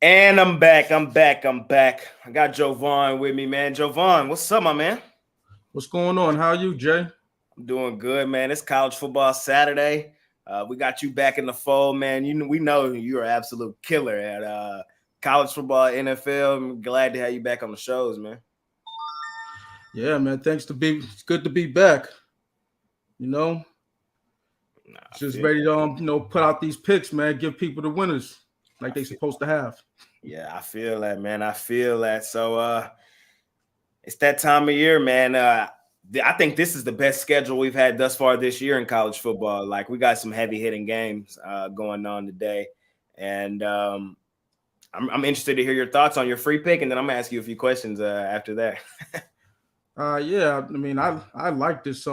And I'm back. I got Jovan with me, man. Jovan, what's up, my man? What's going on? How are you, Jay? I'm doing good, man. It's college football Saturday. We got you back in the fold, man. We know you're an absolute killer at college football, NFL. I'm glad to have you back on the shows, man. Yeah, man. It's good to be back. You know, Nah, I just feel ready to put out these picks, man. Give people the winners like I they feel supposed to have. yeah, I feel that, man. I feel that. So it's that time of year, man. I think this is the best schedule we've had thus far this year in college football. Like we got some heavy hitting games going on today, and I'm interested to hear your thoughts on your free pick, and then I'm gonna ask you a few questions after that. Yeah. I mean, I like this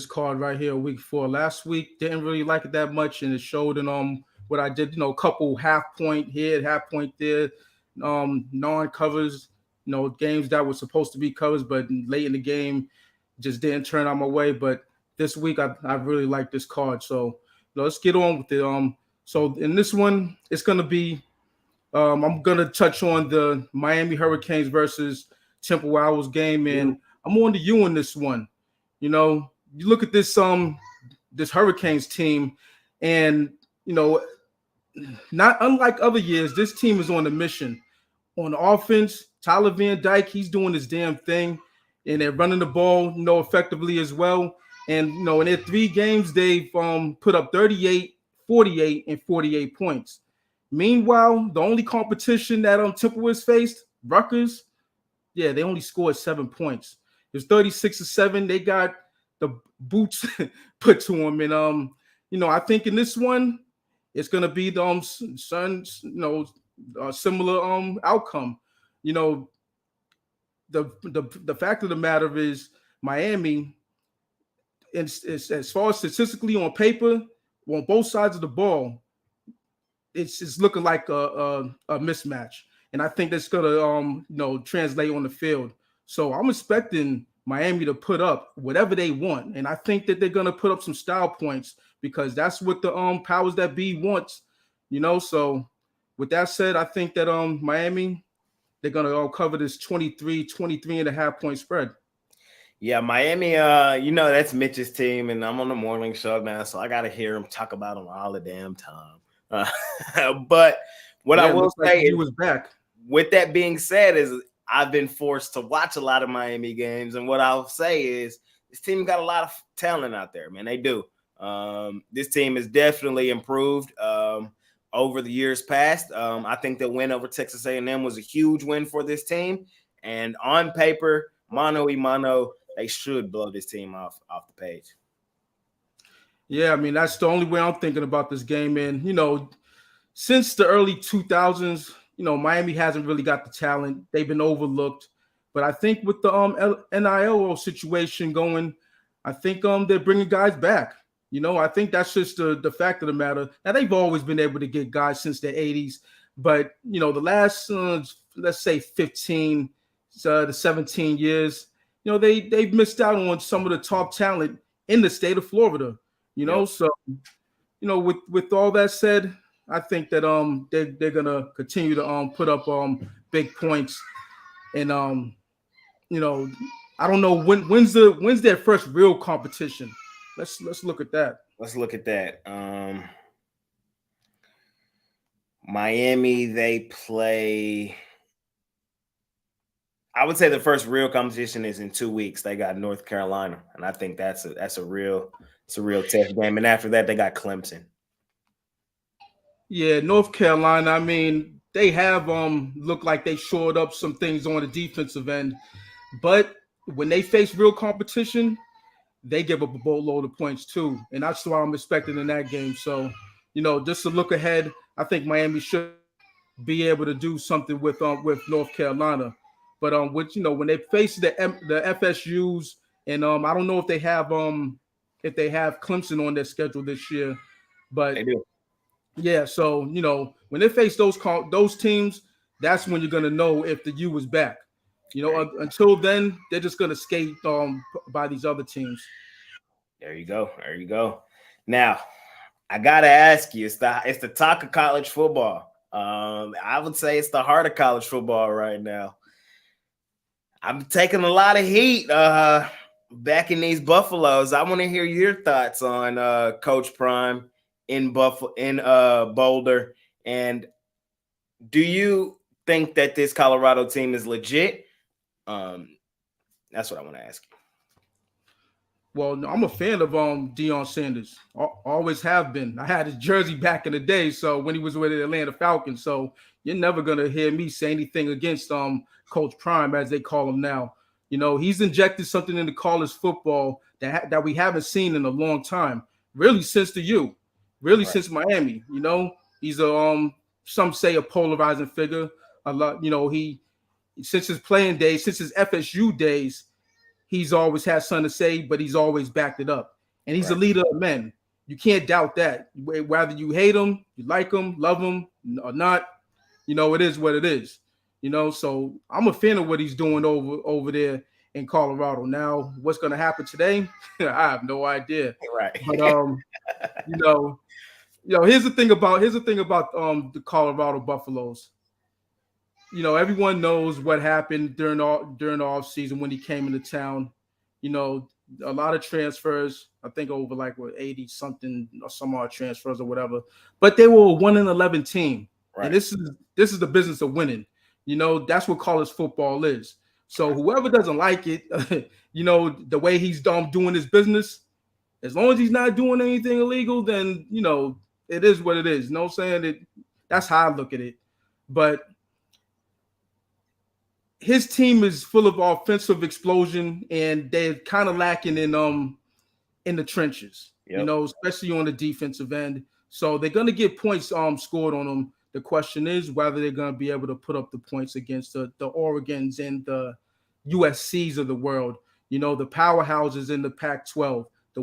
card right here, week 4. Last week didn't really like it that much, and it showed in what I did. A couple half point here, half point there, non covers. Games that were supposed to be covers, but late in the game just didn't turn out my way. But this week I really like this card. So let's get on with it. So in this one, it's gonna be I'm gonna touch on the Miami Hurricanes versus Temple Owls game, and I'm on to you in this one. You look at this Hurricanes team, and you know, not unlike other years, this team is on a mission. On offense, Tyler Van Dyke, he's doing his damn thing, and they're running the ball, effectively as well. And in their 3 games, they've put up 38, 48, and 48 points. Meanwhile, the only competition that Temple has faced, Rutgers, yeah, they only scored 7 points. It was 36-7. They got the boots put to them, and I think in this one, it's gonna be the similar outcome. You know, the fact of the matter is Miami, as far as statistically on paper, on both sides of the ball, it's looking like a mismatch, and I think that's gonna translate on the field. So I'm expecting Miami to put up whatever they want, and I think that they're gonna put up some style points because that's what the powers that be wants. So with that said, I think that Miami, they're gonna cover this 23 and a half point spread. Yeah, Miami. That's Mitch's team, and I'm on the morning show now, so I gotta hear him talk about them all the damn time. But what I Yeah, it will looks like say he is, was back. with that being said, is I've been forced to watch a lot of Miami games, and what I'll say is this team got a lot of talent out there, man. They do. This team has definitely improved over the years past. I think the win over Texas A&M was a huge win for this team, and on paper, mano y mano, they should blow this team off the page. Yeah, I mean that's the only way I'm thinking about this game. And since the early 2000s, Miami hasn't really got the talent. They've been overlooked. But I think with the NIL situation going, I think they're bringing guys back. I think that's just the fact of the matter. Now they've always been able to get guys since the 80s, but the last let's say 15 to 17 years, they've missed out on some of the top talent in the state of Florida. Yep. So with all that said, I think that they're gonna continue to put up big points, and you know I don't know when's their first real competition. Let's look at that. Let's look at that. Miami, they play. I would say the first real competition is in 2 weeks. They got North Carolina, and I think that's a real test game. And after that, they got Clemson. Yeah, North Carolina. I mean, they have looked like they shored up some things on the defensive end, but when they face real competition, they give up a boatload of points too, and that's what I'm expecting in that game. So, just to look ahead, I think Miami should be able to do something with North Carolina. But with when they face the FSU's, and I don't know if they have Clemson on their schedule this year, but They do. yeah. So when they face those teams, that's when you're gonna know if the U is back. Until then, they're just gonna skate by these other teams. There you go. There you go. Now, I gotta ask you, it's the talk of college football. I would say it's the heart of college football right now. I'm taking a lot of heat back in these Buffaloes. I want to hear your thoughts on Coach Prime in Boulder. And do you think that this Colorado team is legit? That's what I want to ask you. Well, I'm a fan of Deion Sanders. Always have been. I had his jersey back in the day, so when he was with the Atlanta Falcons. So you're never gonna hear me say anything against Coach Prime, as they call him now. You know, he's injected something into college football that we haven't seen in a long time, really since the U, really Right. since Miami. You know, he's a some say a polarizing figure. A lot, you know, he since his playing days, since his FSU days, he's always had something to say, but he's always backed it up. And he's a leader of men. You can't doubt that. Whether you hate him, you like him, love him, or not, you know, it is what it is. You know, so I'm a fan of what he's doing over there in Colorado. Now, what's going to happen today? I have no idea. Right. But you know, here's the thing about the Colorado Buffaloes. You know, everyone knows what happened during the off season when he came into town. You know, a lot of transfers. I think over like 80 something or some odd transfers or whatever. But they were a 1-11 team, Right. and this is the business of winning. You know, that's what college football is. So whoever doesn't like it, you know, the way he's doing his business, as long as he's not doing anything illegal, then you know it is what it is. You know what I'm saying? That's how I look at it. But his team is full of offensive explosion, and they're kind of lacking in the trenches. Yep. You know, especially on the defensive end. So they're gonna get points scored on them. The question is whether they're gonna be able to put up the points against the Oregons and the USCs of the world. You know, the powerhouses in the Pac-12, the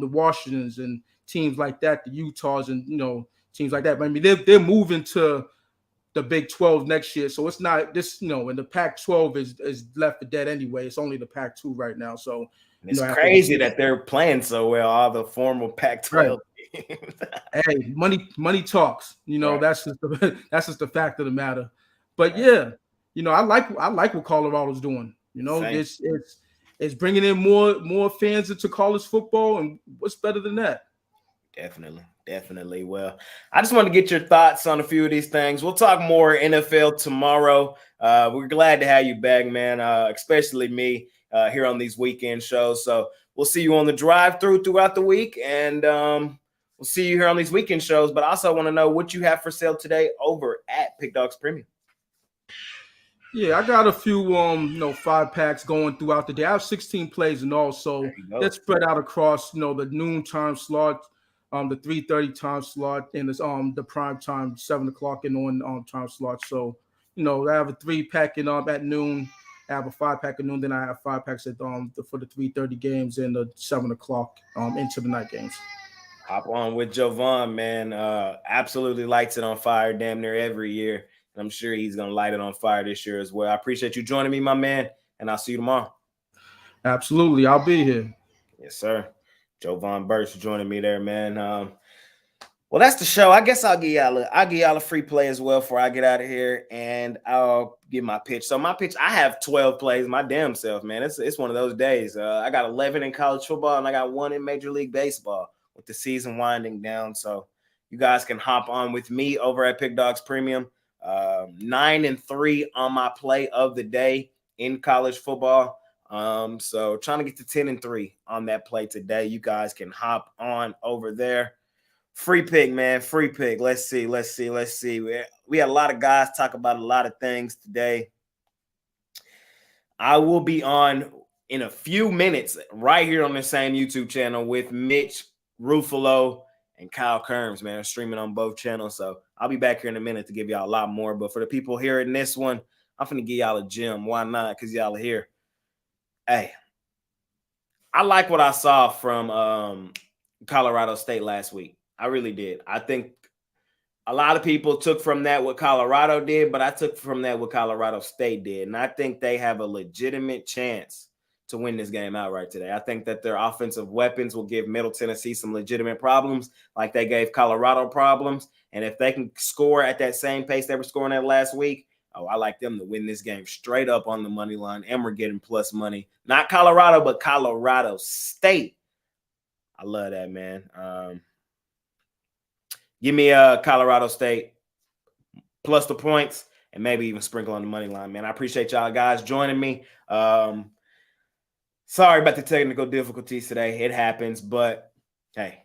Washingtons and teams like that, the Utahs and you know teams like that. I mean, they're moving to the Big 12 next year. So it's not this, you know, and the Pac-12 is left for dead anyway. It's only the Pac-2 right now. So it's crazy that they're playing so well, all the former Pac-12 teams. Hey, money talks. You know, that's just the fact of the matter. But yeah, you know, I like what Colorado's doing. You know, it's bringing in more fans into college football, and what's better than that? Definitely. Well, I just want to get your thoughts on a few of these things. We'll talk more NFL tomorrow. We're glad to have you back, man, especially me here on these weekend shows. So we'll see you on the drive-through throughout the week, and we'll see you here on these weekend shows. But I also want to know what you have for sale today over at Pick Dogs Premium. Yeah, I got a few 5-packs going throughout the day. I have 16 plays and all, so that's spread out across the noon time slot, the 3:30 time slot, and the prime time 7 o'clock and on time slot. So I have a 3-pack at noon. I have a 5-pack at noon. Then I have 5 packs at for the 3:30 games and the 7 o'clock into the night games. Hop on with Jovan, man. Absolutely lights it on fire damn near every year. I'm sure he's going to light it on fire this year as well. I appreciate you joining me, my man, and I'll see you tomorrow. Absolutely. I'll be here. Yes, sir. Jovan Burch joining me there, man. Well, that's the show. I guess I'll give y'all a free play as well before I get out of here, and I'll give my pitch. So my pitch, I have 12 plays, my damn self, man. It's one of those days. I got 11 in college football, and I got 1 in Major League Baseball with the season winding down. So you guys can hop on with me over at Pick Dogs Premium. 9-3 on my play of the day in college football. So trying to get to 10-3 on that play today. You guys can hop on over there. Free pick, man. Free pick. Let's see. We had a lot of guys talk about a lot of things today. I will be on in a few minutes right here on the same YouTube channel with Mitch Ruffalo and Kyle Kerms, man, streaming on both channels. So I'll be back here in a minute to give y'all a lot more. But for the people here in this one, I'm finna give y'all a gem. Why not? Because y'all are here. Hey, I like what I saw from Colorado State last week. I really did. I think a lot of people took from that what Colorado did, but I took from that what Colorado State did. And I think they have a legitimate chance to win this game outright today. I think that their offensive weapons will give Middle Tennessee some legitimate problems, like they gave Colorado problems. And if they can score at that same pace they were scoring at last week, I like them to win this game straight up on the money line. And we're getting plus money. Not Colorado, but Colorado State. I love that, man. Give me Colorado State plus the points and maybe even sprinkle on the money line, man. I appreciate y'all guys joining me. Sorry about the technical difficulties today. It happens, but hey,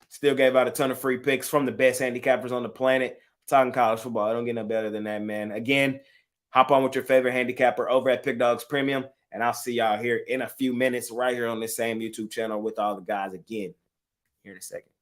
still gave out a ton of free picks from the best handicappers on the planet. Talking college football, I don't get no better than that, man. Again, hop on with your favorite handicapper over at Pick Dogs Premium, and I'll see y'all here in a few minutes right here on this same YouTube channel with all the guys again here in a second.